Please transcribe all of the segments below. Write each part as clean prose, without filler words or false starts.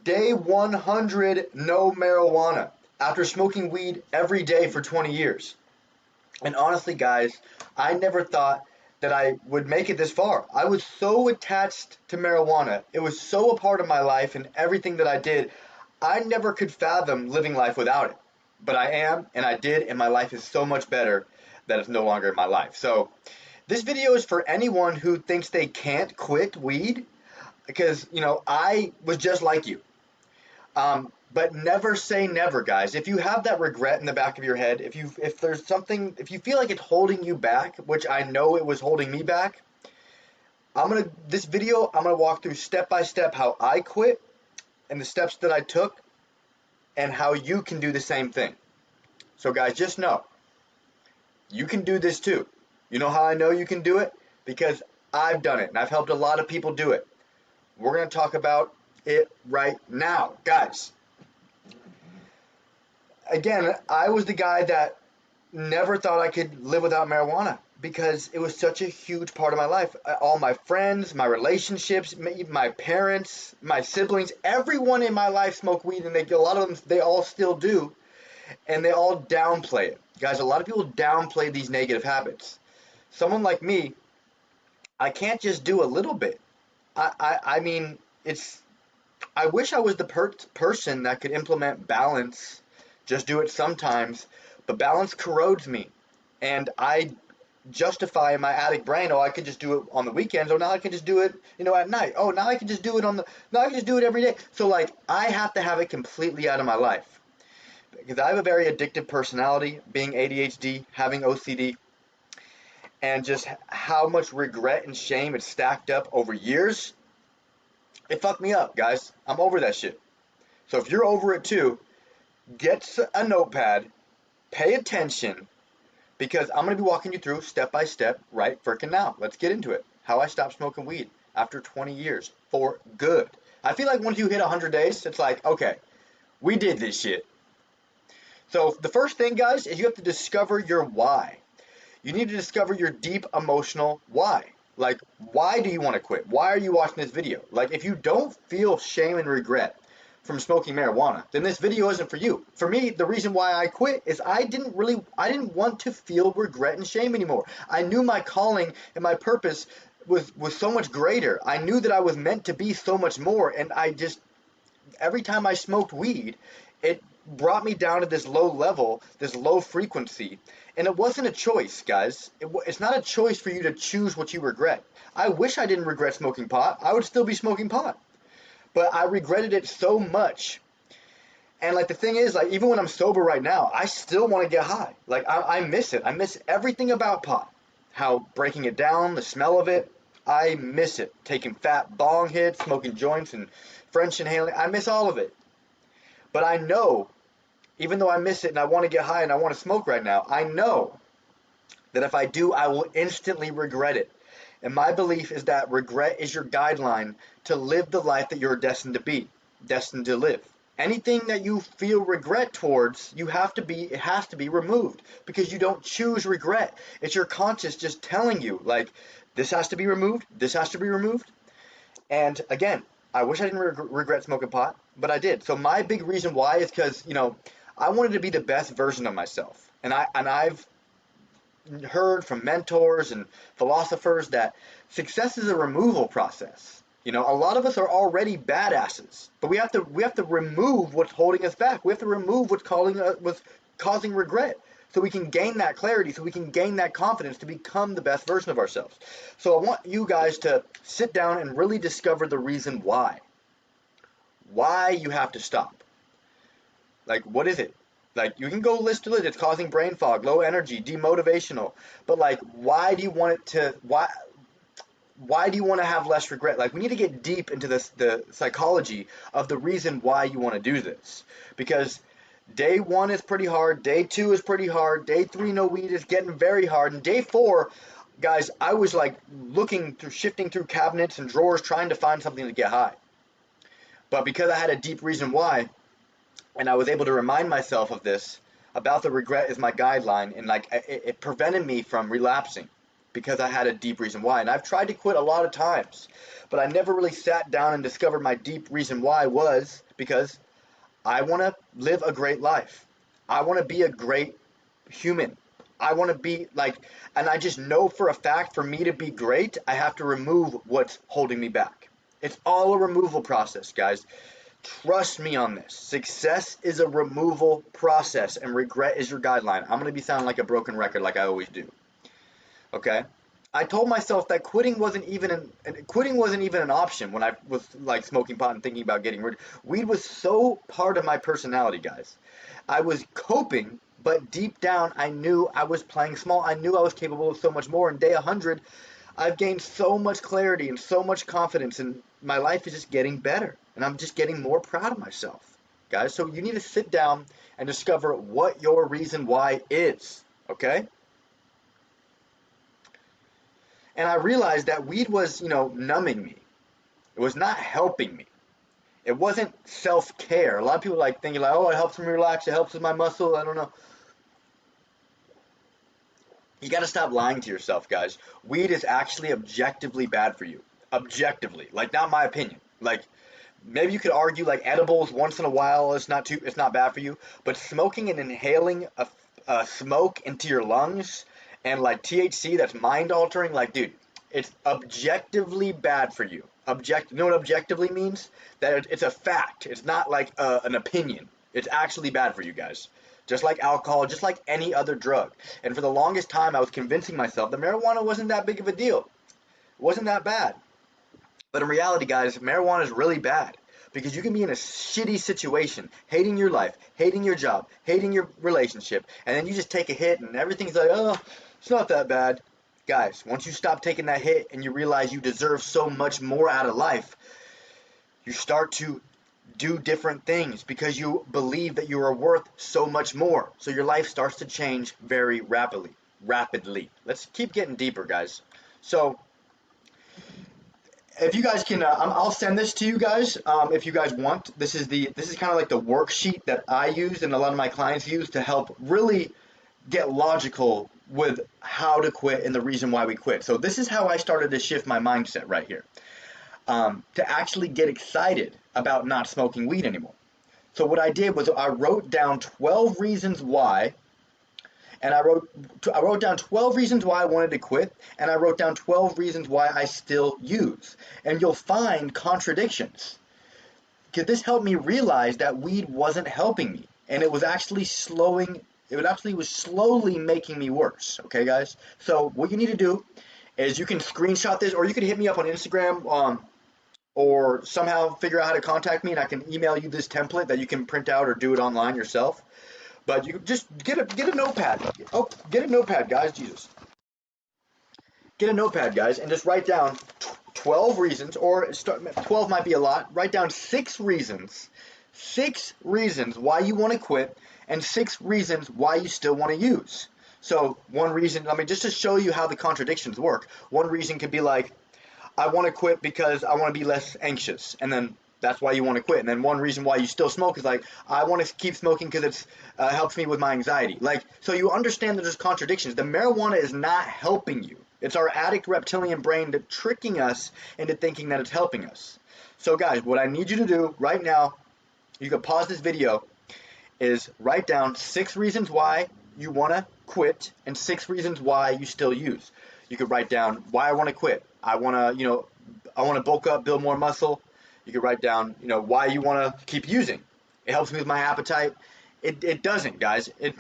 Day 100, no marijuana, after smoking weed every day for 20 years. And honestly, guys, I never thought that I would make it this far. I was so attached to marijuana. It was so a part of my life and everything that I did. I never could fathom living life without it. But I am, and I did, and my life is so much better that it's no longer in my life. So this video is for anyone who thinks they can't quit weed, because, I was just like you. But never say never, guys. If you have that regret in the back of your head, if there's something, if you feel like it's holding you back, which I know it was holding me back, this video, I'm gonna walk through step by step how I quit and the steps that I took and how you can do the same thing. So guys, just know, you can do this too. You know how I know you can do it? Because I've done it and I've helped a lot of people do it. We're gonna talk about it right now, guys. Again, I was the guy that never thought I could live without marijuana because it was such a huge part of my life. All my friends, my relationships, my parents, my siblings, everyone in my life smoked weed, and a lot of them, they all still do, and they all downplay it. Guys, a lot of people downplay these negative habits. Someone like me, I can't just do a little bit. I mean, I wish I was the person that could implement balance, just do it sometimes, but balance corrodes me. And I justify in my addict brain, oh, I could just do it on the weekends, oh, now I can just do it, at night. Oh, now I can just do it now I can just do it every day. So, I have to have it completely out of my life. Because I have a very addictive personality, being ADHD, having OCD, and just how much regret and shame it's stacked up over years. It fucked me up, guys. I'm over that shit. So if you're over it too, get a notepad, pay attention, because I'm going to be walking you through step by step right frickin' now. Let's get into it. How I stopped smoking weed after 20 years for good. I feel like once you hit 100 days, it's like, okay, we did this shit. So the first thing, guys, is you have to discover your why. You need to discover your deep emotional why. Like, why do you want to quit? Why are you watching this video? Like, if you don't feel shame and regret from smoking marijuana, then this video isn't for you. For me, the reason why I quit is I didn't want to feel regret and shame anymore. I knew my calling and my purpose was so much greater. I knew that I was meant to be so much more, and every time I smoked weed, it brought me down to this low level, this low frequency. And it wasn't a choice, guys. It's not a choice for you to choose what you regret. I wish I didn't regret smoking pot. I would still be smoking pot. But I regretted it so much. And the thing is, even when I'm sober right now, I still want to get high. I miss it. I miss everything about pot. How breaking it down, the smell of it, I miss it. Taking fat bong hits, smoking joints, and French inhaling, I miss all of it. But I know, even though I miss it and I want to get high and I want to smoke right now, I know that if I do, I will instantly regret it. And my belief is that regret is your guideline to live the life that you're destined to live. Anything that you feel regret towards, it has to be removed, because you don't choose regret. It's your conscience just telling you, this has to be removed, this has to be removed. And again, I wish I didn't regret smoking pot, but I did. So my big reason why is because, I wanted to be the best version of myself. And I've heard from mentors and philosophers that success is a removal process. A lot of us are already badasses, but we have to remove what's holding us back. We have to remove what's causing regret, so we can gain that clarity, so we can gain that confidence to become the best version of ourselves. So I want you guys to sit down and really discover the reason why. Why you have to stop. What is it? You can go list to list. It's causing brain fog, low energy, demotivational. But why do you want why do you want to have less regret? We need to get deep into the psychology of the reason why you want to do this. Because day 1 is pretty hard, day 2 is pretty hard, day 3 no weed is getting very hard, and day 4, guys, I was shifting through cabinets and drawers trying to find something to get high. But because I had a deep reason why, and I was able to remind myself of this, about the regret is my guideline, and it prevented me from relapsing. because I had a deep reason why. And I've tried to quit a lot of times, but I never really sat down and discovered my deep reason why was because I want to live a great life. I want to be a great human. I want to be like, and I just know for a fact for me to be great, I have to remove what's holding me back. It's all a removal process, guys. Trust me on this. Success is a removal process, and regret is your guideline. I'm going to be sounding like a broken record like I always do. Okay? I told myself that quitting wasn't even an option when I was like smoking pot and thinking about getting rid. Weed was so part of my personality, guys. I was coping, but deep down I knew I was playing small. I knew I was capable of so much more. And day 100, I've gained so much clarity and so much confidence, and my life is just getting better. And I'm just getting more proud of myself, guys. So you need to sit down and discover what your reason why is, okay? And I realized that weed was, numbing me. It was not helping me. It wasn't self-care. A lot of people like thinking like, oh, it helps me relax. It helps with my muscle. I don't know. You got to stop lying to yourself, guys. Weed is actually objectively bad for you. Objectively. Like, not my opinion. Like, maybe you could argue like edibles once in a while it's not bad for you, but smoking and inhaling a smoke into your lungs and like THC that's mind altering, like dude, it's objectively bad for you. You know what objectively means? That it's a fact. It's not like an opinion. It's actually bad for you guys. Just like alcohol, just like any other drug. And for the longest time, I was convincing myself that marijuana wasn't that big of a deal. It wasn't that bad. But in reality, guys, marijuana is really bad because you can be in a shitty situation, hating your life, hating your job, hating your relationship, and then you just take a hit and everything's like, oh, it's not that bad. Guys, once you stop taking that hit and you realize you deserve so much more out of life, you start to do different things because you believe that you are worth so much more. So your life starts to change very rapidly. Let's keep getting deeper, guys. So if you guys can, I'll send this to you guys if you guys want. This is kind of like the worksheet that I use and a lot of my clients use to help really get logical with how to quit and the reason why we quit. So this is how I started to shift my mindset right here, to actually get excited about not smoking weed anymore. So what I did was I wrote down 12 reasons why, and I wrote down 12 reasons why I wanted to quit, and I wrote down 12 reasons why I still use. And you'll find contradictions. Because this helped me realize that weed wasn't helping me, and it was actually was slowly making me worse. Okay, guys? So what you need to do is you can screenshot this, or you can hit me up on Instagram, or somehow figure out how to contact me, and I can email you this template that you can print out or do it online yourself. But you just get a notepad. Oh, get a notepad, guys. Jesus. Get a notepad, guys, and just write down 12 reasons, or 12 might be a lot. Write down 6 reasons why you want to quit, and 6 reasons why you still want to use. So one reason, just to show you how the contradictions work, one reason could be like, I want to quit because I want to be less anxious, and then that's why you want to quit. And then one reason why you still smoke is like, I want to keep smoking because it helps me with my anxiety. Like, so you understand that there's contradictions. The marijuana is not helping you. It's our addict reptilian brain that tricking us into thinking that it's helping us. So guys, what I need you to do right now, you can pause this video, is write down 6 reasons why you want to quit and 6 reasons why you still use. You could write down why I want to quit. I want to bulk up, build more muscle. You could write down, why you want to keep using. It helps me with my appetite. It doesn't, guys. It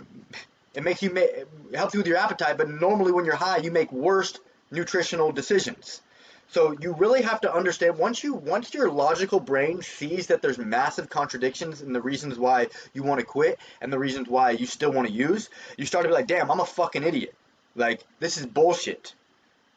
helps you with your appetite, but normally when you're high, you make worse nutritional decisions. So you really have to understand, once your logical brain sees that there's massive contradictions in the reasons why you want to quit and the reasons why you still want to use, you start to be like, damn, I'm a fucking idiot. Like, this is bullshit.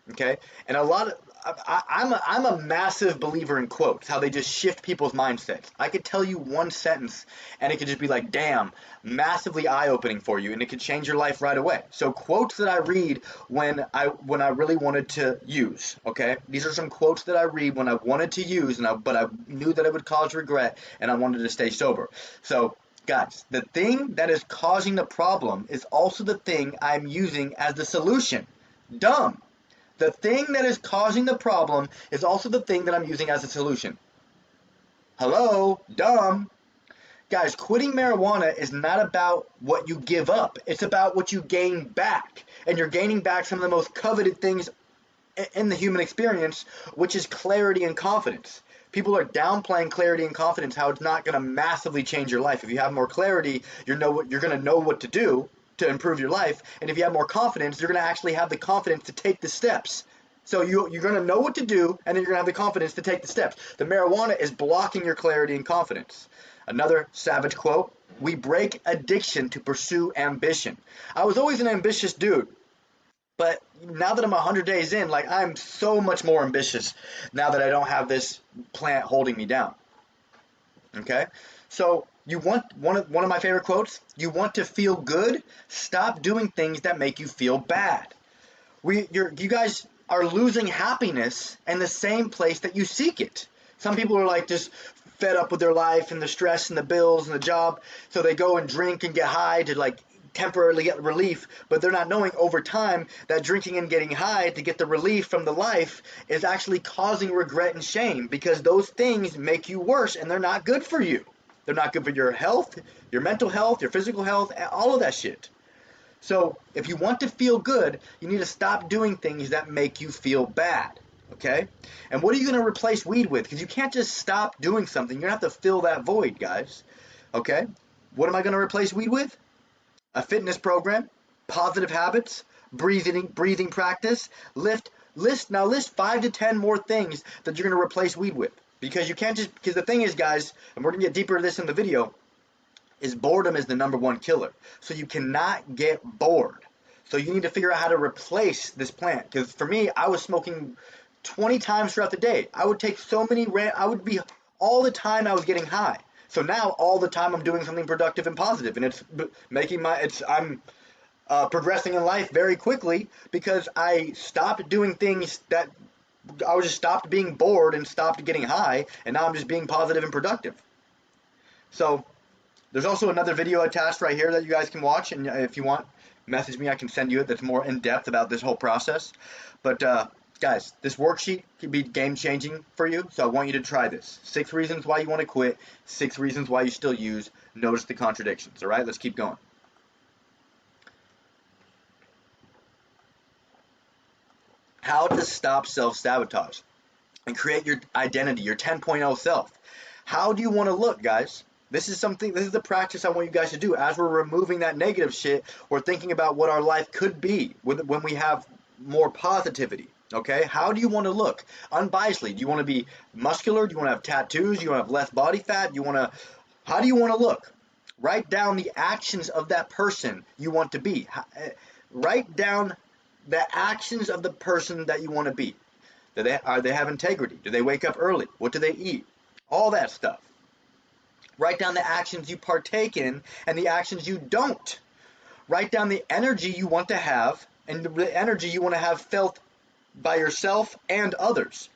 Okay? And I'm a massive believer in quotes, how they just shift people's mindsets. I could tell you one sentence and it could just be like, damn, massively eye-opening for you, and it could change your life right away. So quotes that I read when I really wanted to use, okay? These are some quotes that I read when I wanted to use, but I knew that it would cause regret and I wanted to stay sober. So guys, the thing that is causing the problem is also the thing I'm using as the solution. Dumb. The thing that is causing the problem is also the thing that I'm using as a solution. Hello? Dumb. Guys, quitting marijuana is not about what you give up. It's about what you gain back. And you're gaining back some of the most coveted things in the human experience, which is clarity and confidence. People are downplaying clarity and confidence, how it's not going to massively change your life. If you have more clarity, you're going to know what to do to improve your life. And if you have more confidence, you're going to actually have the confidence to take the steps. So you're going to know what to do, and then you're going to have the confidence to take the steps. The marijuana is blocking your clarity and confidence. Another savage quote, we break addiction to pursue ambition. I was always an ambitious dude, but now that I'm 100 days in, like, I'm so much more ambitious now that I don't have this plant holding me down. Okay? So you want one of my favorite quotes, you want to feel good, stop doing things that make you feel bad. You guys are losing happiness in the same place that you seek it. Some people are like just fed up with their life and the stress and the bills and the job, so they go and drink and get high to like temporarily get relief, but they're not knowing over time that drinking and getting high to get the relief from the life is actually causing regret and shame, because those things make you worse and they're not good for you. They're not good for your health, your mental health, your physical health, all of that shit. So if you want to feel good, you need to stop doing things that make you feel bad. Okay? And what are you going to replace weed with? Because you can't just stop doing something. You're going to have to fill that void, guys. Okay? What am I going to replace weed with? A fitness program, positive habits, breathing practice. List 5 to 10 more things that you're going to replace weed with. Because you can't just, because the thing is, guys, and we're going to get deeper into this in the video, is boredom is the number one killer. So you cannot get bored. So you need to figure out how to replace this plant. Because for me, I was smoking 20 times throughout the day. I would take so many, I would be, all the time I was getting high. So now all the time I'm doing something productive and positive, and it's making I'm progressing in life very quickly because I stopped doing things that, I was just stopped being bored and stopped getting high, and now I'm just being positive and productive. So there's also another video attached right here that you guys can watch, and if you want, message me, I can send you it, that's more in depth about this whole process. But guys, this worksheet could be game-changing for you, so I want you to try this. 6 reasons why you want to quit, 6 reasons why you still use. Notice the contradictions, all right? Let's keep going. How to stop self-sabotage and create your identity, your 10.0 self. How do you want to look, guys? This is the practice I want you guys to do. As we're removing that negative shit, we're thinking about what our life could be when we have more positivity. Okay, how do you want to look? Unbiasedly, do you want to be muscular? Do you want to have tattoos? Do you want to have less body fat? How do you want to look? Write down the actions of that person you want to be. Write down the actions of the person that you want to be. Do they have integrity? Do they wake up early? What do they eat? All that stuff. Write down the actions you partake in and the actions you don't. Write down the energy you want to have and the energy you want to have felt by yourself and others.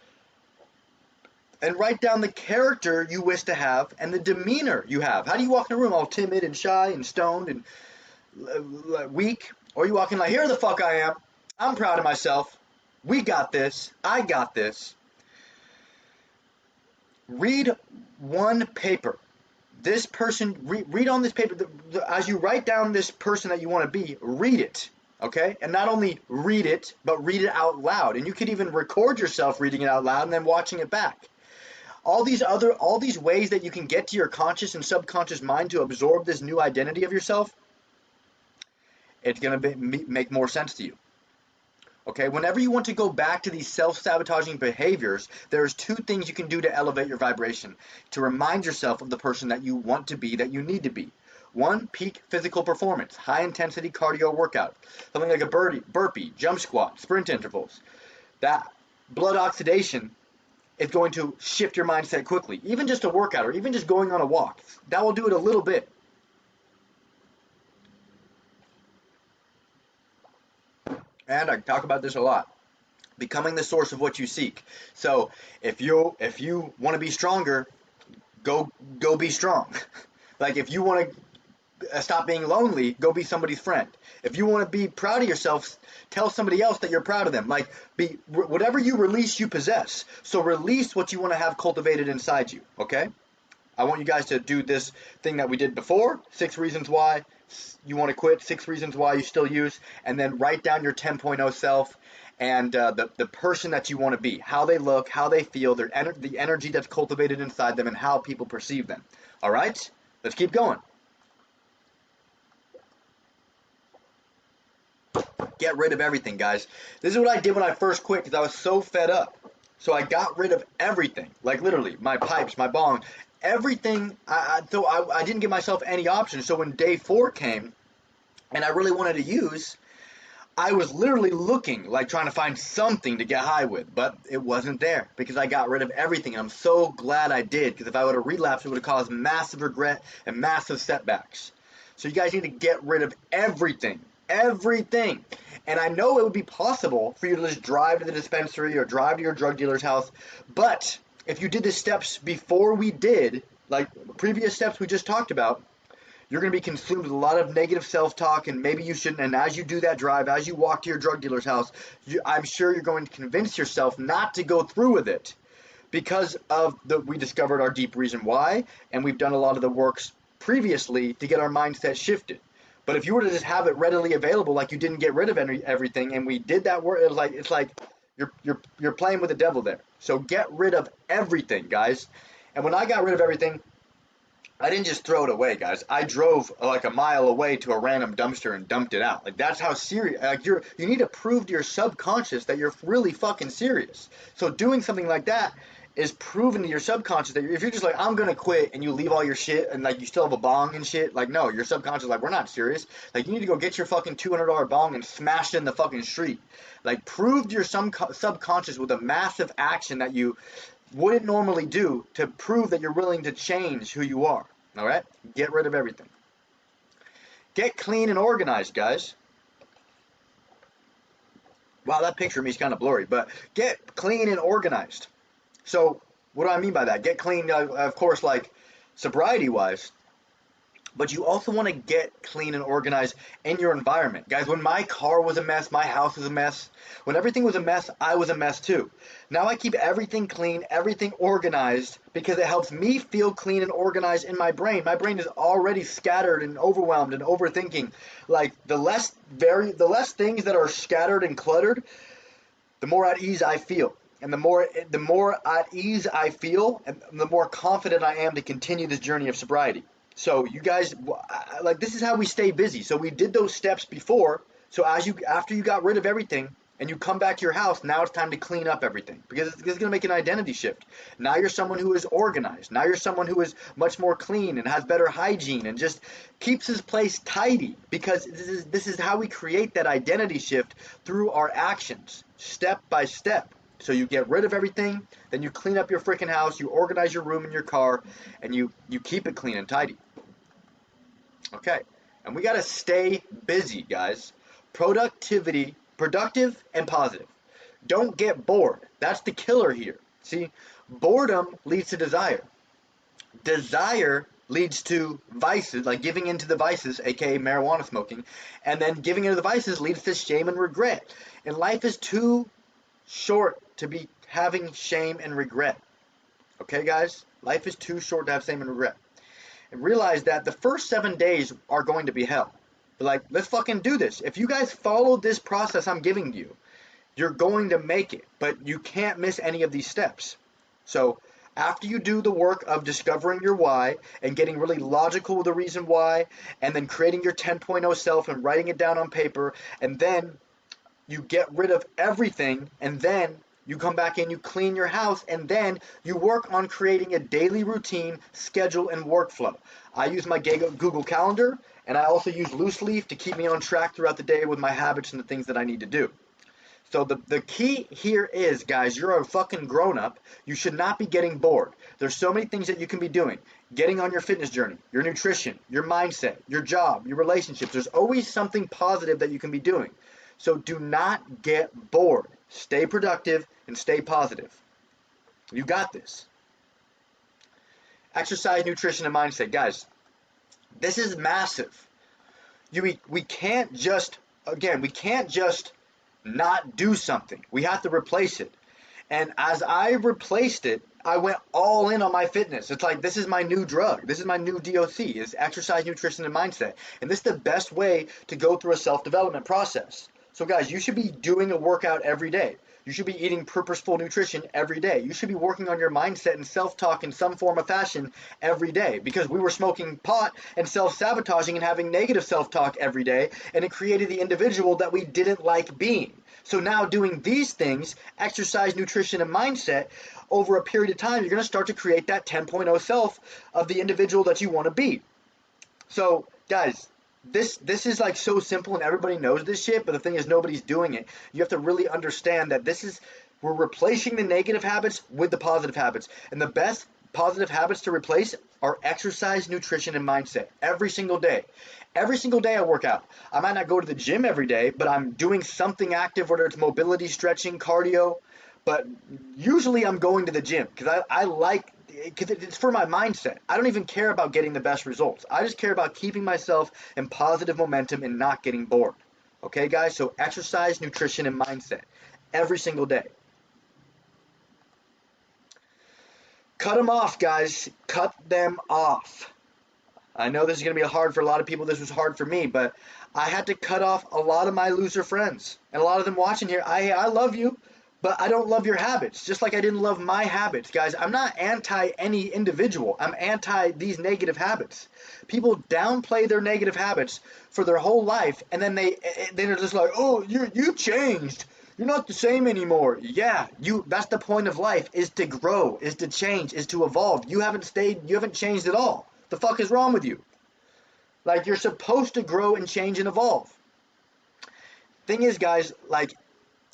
And write down the character you wish to have and the demeanor you have. How do you walk in a room all timid and shy and stoned and weak? Or you walk in like, here the fuck I am. I'm proud of myself. We got this. I got this. Read one paper. This person, read on this paper. As you write down this person that you want to be, read it. Okay? And not only read it, but read it out loud. And you could even record yourself reading it out loud and then watching it back. All these ways that you can get to your conscious and subconscious mind to absorb this new identity of yourself, it's going to make more sense to you. Okay, whenever you want to go back to these self-sabotaging behaviors, there's 2 things you can do to elevate your vibration, to remind yourself of the person that you want to be, that you need to be. 1, peak physical performance, high-intensity cardio workout, something like a burpee, jump squat, sprint intervals. That blood oxidation is going to shift your mindset quickly. Even just a workout or even just going on a walk, that will do it a little bit. And I talk about this a lot. Becoming the source of what you seek. So if you want to be stronger, go be strong. Like if you want to stop being lonely, go be somebody's friend. If you want to be proud of yourself, tell somebody else that you're proud of them. Like, be whatever you release, you possess. So release what you want to have cultivated inside you. Okay. I want you guys to do this thing that we did before, 6 reasons why you want to quit, 6 reasons why you still use, and then write down your 10.0 self and the person that you want to be, how they look, how they feel, the energy that's cultivated inside them, and how people perceive them. All right? Let's keep going. Get rid of everything, guys. This is what I did when I first quit because I was so fed up. So I got rid of everything, like literally my pipes, my bong, everything. I didn't give myself any options. So when day 4 came and I really wanted to use, I was literally looking, like trying to find something to get high with, but it wasn't there because I got rid of everything. And I'm so glad I did, because if I would have relapsed, it would have caused massive regret and massive setbacks. So you guys need to get rid of everything. Everything. And I know it would be possible for you to just drive to the dispensary or drive to your drug dealer's house, but if you did the steps before we did, like previous steps we just talked about, you're going to be consumed with a lot of negative self-talk, and maybe you shouldn't. And as you do that drive, as you walk to your drug dealer's house, I'm sure you're going to convince yourself not to go through with it because of we discovered our deep reason why, and we've done a lot of the works previously to get our mindset shifted. But if you were to just have it readily available, like you didn't get rid of everything, and we did that work, it's like you're playing with the devil there. So get rid of everything, guys. And when I got rid of everything, I didn't just throw it away, guys. I drove like a mile away to a random dumpster and dumped it out. Like, that's how serious. Like, you need to prove to your subconscious that you're really fucking serious. So doing something like that is proving to your subconscious that if you're just like, I'm gonna quit, and you leave all your shit and like you still have a bong and shit, like, no, your subconscious is like, we're not serious. Like, you need to go get your fucking $200 bong and smash it in the fucking street. Like, prove to your subconscious with a massive action that you wouldn't normally do to prove that you're willing to change who you are. All right? Get rid of everything. Get clean and organized, guys. Wow, that picture of me is kind of blurry, but get clean and organized. So what do I mean by that? Get clean, of course, like sobriety-wise, but you also want to get clean and organized in your environment. Guys, when my car was a mess, my house was a mess. When everything was a mess, I was a mess too. Now I keep everything clean, everything organized, because it helps me feel clean and organized in my brain. My brain is already scattered and overwhelmed and overthinking. Like, the less things that are scattered and cluttered, the more at ease I feel. And the more at ease I feel, and the more confident I am to continue this journey of sobriety. So you guys, like, this is how we stay busy. So we did those steps before. So after you got rid of everything and you come back to your house, now it's time to clean up everything, because it's going to make an identity shift. Now you're someone who is organized. Now you're someone who is much more clean and has better hygiene and just keeps his place tidy, because this is how we create that identity shift, through our actions, step by step. So you get rid of everything, then you clean up your freaking house, you organize your room and your car, and you keep it clean and tidy. Okay, and we got to stay busy, guys. Productive and positive. Don't get bored. That's the killer here. See, boredom leads to desire. Desire leads to vices, like giving into the vices, aka marijuana smoking, and then giving into the vices leads to shame and regret. And life is too short to be having shame and regret. Okay, guys? Life is too short to have shame and regret. And realize that the first 7 days are going to be hell. But, like, let's fucking do this. If you guys follow this process I'm giving you, you're going to make it. But you can't miss any of these steps. So after you do the work of discovering your why and getting really logical with the reason why, and then creating your 10.0 self and writing it down on paper, and then you get rid of everything, and then you come back in, you clean your house, and then you work on creating a daily routine, schedule, and workflow. I use my Google Calendar, and I also use Loose Leaf to keep me on track throughout the day with my habits and the things that I need to do. So the key here is, guys, you're a fucking grown-up. You should not be getting bored. There's so many things that you can be doing. Getting on your fitness journey, your nutrition, your mindset, your job, your relationships. There's always something positive that you can be doing. So do not get bored. Stay productive and stay positive. You got this. Exercise, nutrition, and mindset. Guys, This is massive. We can't just, again, we can't just not do something. We have to replace it. And as I replaced it, I went all in on my fitness. It's like, this is my new drug. This is my new DOC, is exercise, nutrition, and mindset. And this is the best way to go through a self-development process. So guys, you should be doing a workout every day. You should be eating purposeful nutrition every day. You should be working on your mindset and self-talk in some form of fashion every day, because we were smoking pot and self-sabotaging and having negative self-talk every day, and it created the individual that we didn't like being. So now doing these things, exercise, nutrition, and mindset, over a period of time, you're going to start to create that 10.0 self of the individual that you want to be. So guys, this is like so simple and everybody knows this shit, but the thing is nobody's doing it. You have to really understand that we're replacing the negative habits with the positive habits. And the best positive habits to replace are exercise, nutrition, and mindset every single day. Every single day I work out. I might not go to the gym every day, but I'm doing something active, whether it's mobility, stretching, cardio. But usually I'm going to the gym because I like, because it's for my mindset. I don't even care about getting the best results. I just care about keeping myself in positive momentum and not getting bored. Okay, guys? So exercise, nutrition, and mindset every single day. Cut them off, guys. Cut them off. I know this is going to be hard for a lot of people. This was hard for me, but I had to cut off a lot of my loser friends. And a lot of them watching here, I love you, but I don't love your habits. Just like I didn't love my habits. Guys, I'm not anti any individual. I'm anti these negative habits. People downplay their negative habits for their whole life, and then they're just like, oh, you changed. You're not the same anymore. Yeah, that's the point of life, is to grow, is to change, is to evolve. You haven't changed at all. The fuck is wrong with you? Like, you're supposed to grow and change and evolve. Thing is, guys, like,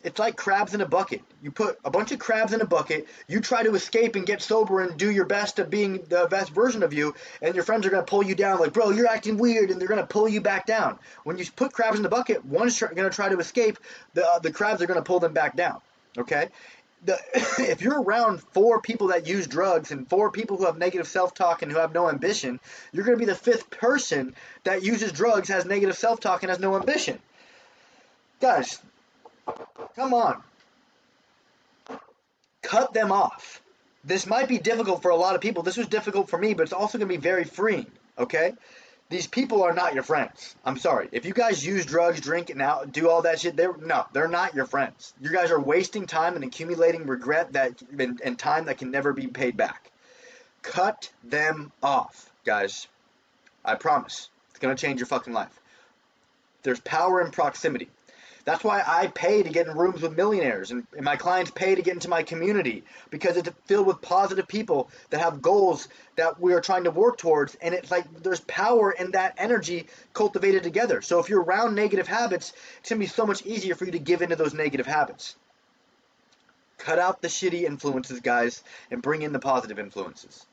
it's like crabs in a bucket. You put a bunch of crabs in a bucket, you try to escape and get sober and do your best at being the best version of you, and your friends are going to pull you down like, bro, you're acting weird, and they're going to pull you back down. When you put crabs in the bucket, one's going to try to escape, the crabs are going to pull them back down, okay? If you're around 4 people that use drugs and 4 people who have negative self-talk and who have no ambition, you're going to be the 5th person that uses drugs, has negative self-talk, and has no ambition. Guys, come on. Cut them off. This might be difficult for a lot of people. This was difficult for me, but it's also going to be very freeing, okay? These people are not your friends. I'm sorry. If you guys use drugs, drink, and do all that shit, they're not your friends. You guys are wasting time and accumulating regret and time that can never be paid back. Cut them off, guys. I promise. It's going to change your fucking life. There's power in proximity. That's why I pay to get in rooms with millionaires, and my clients pay to get into my community, because it's filled with positive people that have goals that we are trying to work towards, and it's like there's power in that energy cultivated together. So if you're around negative habits, it's going to be so much easier for you to give into those negative habits. Cut out the shitty influences, guys, and bring in the positive influences.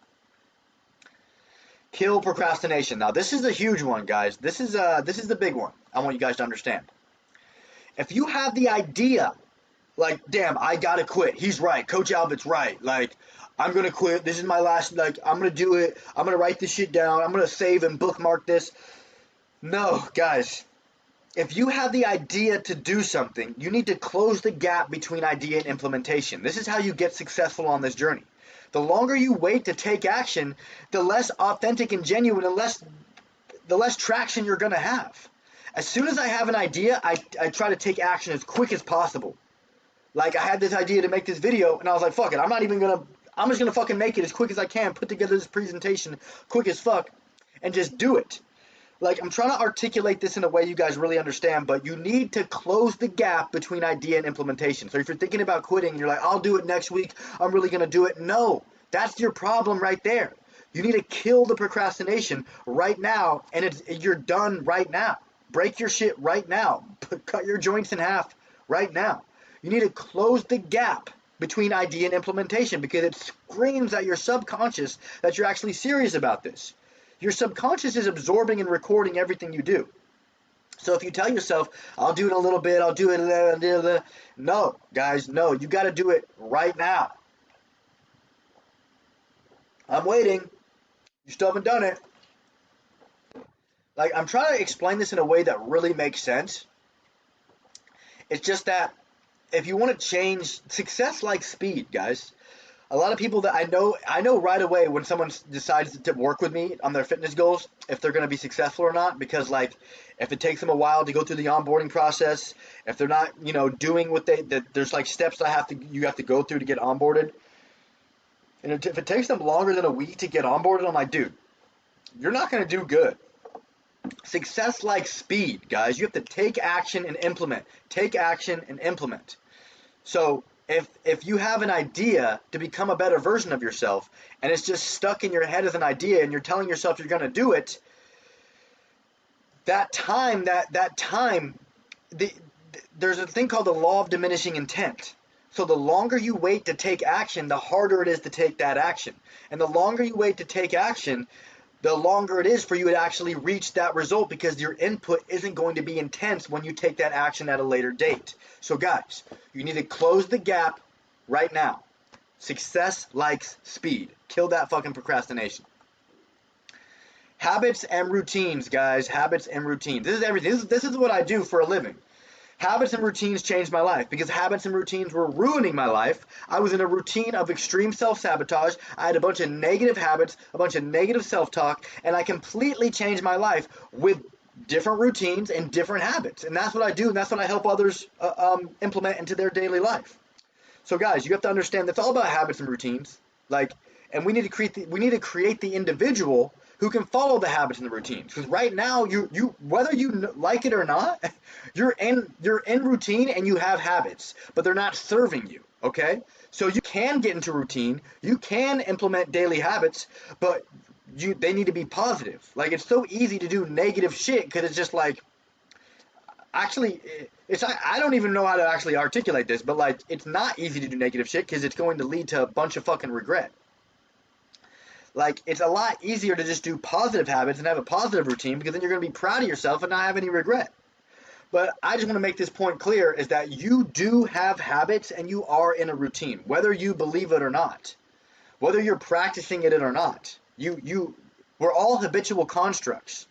Kill procrastination. Now, this is a huge one, guys. This is the big one I want you guys to understand. If you have the idea, like, damn, I gotta quit. He's right. Coach Albert's right. Like, I'm gonna quit. This is my last, like, I'm gonna do it. I'm gonna write this shit down. I'm gonna save and bookmark this. No, guys. If you have the idea to do something, you need to close the gap between idea and implementation. This is how you get successful on this journey. The longer you wait to take action, the less authentic and genuine and the less traction you're gonna have. As soon as I have an idea, I try to take action as quick as possible. Like, I had this idea to make this video, and I was like, fuck it, I'm just gonna fucking make it as quick as I can, put together this presentation quick as fuck, and just do it. Like, I'm trying to articulate this in a way you guys really understand, but you need to close the gap between idea and implementation. So if you're thinking about quitting, and you're like, I'll do it next week, I'm really gonna do it. No, that's your problem right there. You need to kill the procrastination right now, and you're done right now. Break your shit right now. Cut your joints in half right now. You need to close the gap between idea and implementation, because it screams at your subconscious that you're actually serious about this. Your subconscious is absorbing and recording everything you do. So if you tell yourself, I'll do it a little bit, I'll do it, no, guys, no. You got to do it right now. I'm waiting. You still haven't done it. Like, I'm trying to explain this in a way that really makes sense. It's just that if you want to change, success like speed, guys. A lot of people that I know right away when someone decides to work with me on their fitness goals, if they're going to be successful or not, because like if it takes them a while to go through the onboarding process, if they're not, doing what there's like steps that you have to go through to get onboarded. And if it takes them longer than a week to get onboarded, I'm like, dude, you're not going to do good. Success like speed, guys. You have to take action and implement. Take action and implement. So if you have an idea to become a better version of yourself and it's just stuck in your head as an idea and you're telling yourself you're going to do it, that time, there's a thing called the law of diminishing intent. So the longer you wait to take action, the harder it is to take that action. And the longer you wait to take action, the longer it is for you to actually reach that result, because your input isn't going to be intense when you take that action at a later date. So guys, you need to close the gap right now. Success likes speed. Kill that fucking procrastination. Habits and routines, guys. Habits and routines. This is everything. This is what I do for a living. Habits and routines changed my life because habits and routines were ruining my life. I was in a routine of extreme self-sabotage. I had a bunch of negative habits, a bunch of negative self-talk, and I completely changed my life with different routines and different habits. And that's what I do, and that's what I help others implement into their daily life. So guys, you have to understand that's all about habits and routines. And we need to create the individual who can follow the habits and the routines. Because right now, you whether you like it or not, you're in routine and you have habits, but they're not serving you. Okay, so you can get into routine, you can implement daily habits, but they need to be positive. Like, it's so easy to do negative shit because it's just like, actually, I don't even know how to actually articulate this, but like, it's not easy to do negative shit because it's going to lead to a bunch of fucking regret. Like, it's a lot easier to just do positive habits and have a positive routine, because then you're going to be proud of yourself and not have any regret. But I just want to make this point clear, is that you do have habits and you are in a routine, whether you believe it or not, whether you're practicing it or not. We're all habitual constructs.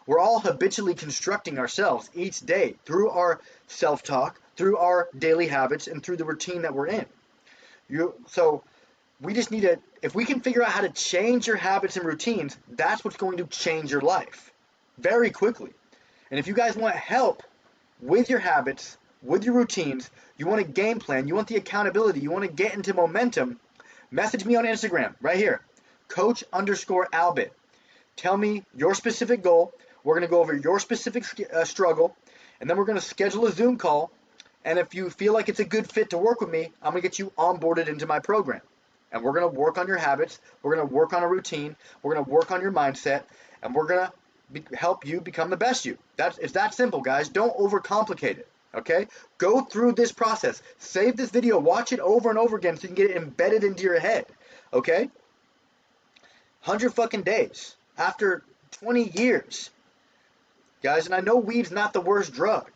We're all habitually constructing ourselves each day through our self-talk, through our daily habits, and through the routine that we're in. So we just need to, if we can figure out how to change your habits and routines, that's what's going to change your life very quickly. And if you guys want help with your habits, with your routines, you want a game plan, you want the accountability, you want to get into momentum, message me on Instagram right here, Coach_Albert. Tell me your specific goal. We're going to go over your specific struggle, and then we're going to schedule a Zoom call. And if you feel like it's a good fit to work with me, I'm going to get you onboarded into my program. And we're going to work on your habits, we're going to work on a routine, we're going to work on your mindset, and we're going to help you become the best you. It's that simple, guys. Don't overcomplicate it, okay? Go through this process. Save this video, watch it over and over again so you can get it embedded into your head, okay? 100 fucking days after 20 years. Guys, and I know weed's not the worst drug,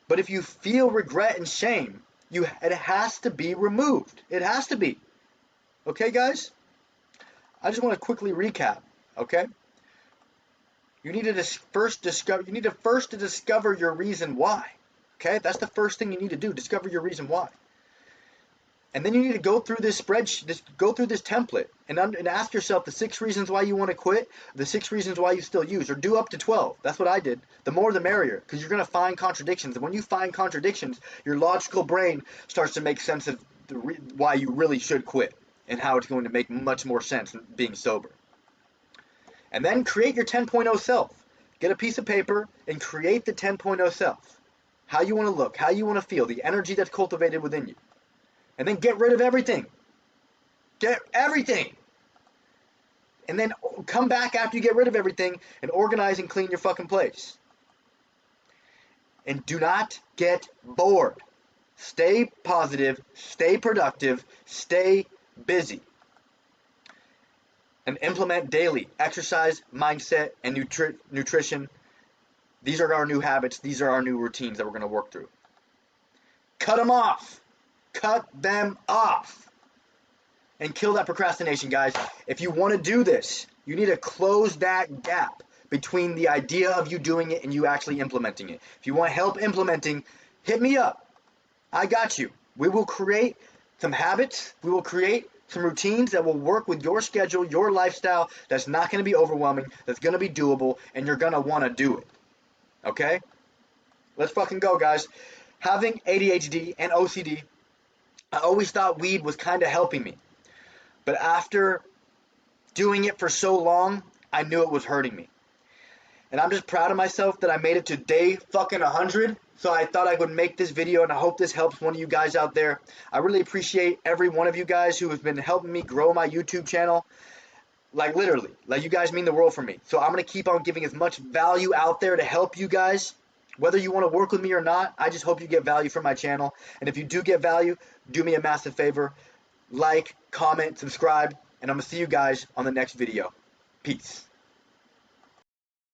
but if you feel regret and shame, it has to be removed. It has to be. Okay, guys? I just want to quickly recap, okay? You need to first discover your reason why. Okay? That's the first thing you need to do, discover your reason why. And then you need to go through this spreadsheet, go through this template and ask yourself the 6 reasons why you want to quit, the 6 reasons why you still use, or do up to 12. That's what I did. The more the merrier, because you're going to find contradictions. And when you find contradictions, your logical brain starts to make sense of why you really should quit, and how it's going to make much more sense than being sober. And then create your 10.0 self. Get a piece of paper and create the 10.0 self. How you want to look, how you want to feel, the energy that's cultivated within you. And then get rid of everything. Get everything. And then come back after you get rid of everything and organize and clean your fucking place. And do not get bored. Stay positive, stay productive, stay busy, and implement daily exercise, mindset, and nutrition. These are our new habits. These are our new routines that we're going to work through. Cut them off. Cut them off. And kill that procrastination, guys. If you want to do this, you need to close that gap. between the idea of you doing it and you actually implementing it. If you want help implementing, hit me up. I got you. We will create some habits. We will create some routines that will work with your schedule, your lifestyle, that's not going to be overwhelming, that's going to be doable, and you're going to want to do it. Okay? Let's fucking go, guys. Having ADHD and OCD, I always thought weed was kind of helping me. But after doing it for so long, I knew it was hurting me. And I'm just proud of myself that I made it to day fucking 100. So I thought I would make this video, and I hope this helps one of you guys out there. I really appreciate every one of you guys who has been helping me grow my YouTube channel. Like literally, like you guys mean the world for me. So I'm going to keep on giving as much value out there to help you guys. Whether you want to work with me or not, I just hope you get value from my channel. And if you do get value, do me a massive favor. Like, comment, subscribe, and I'm going to see you guys on the next video. Peace.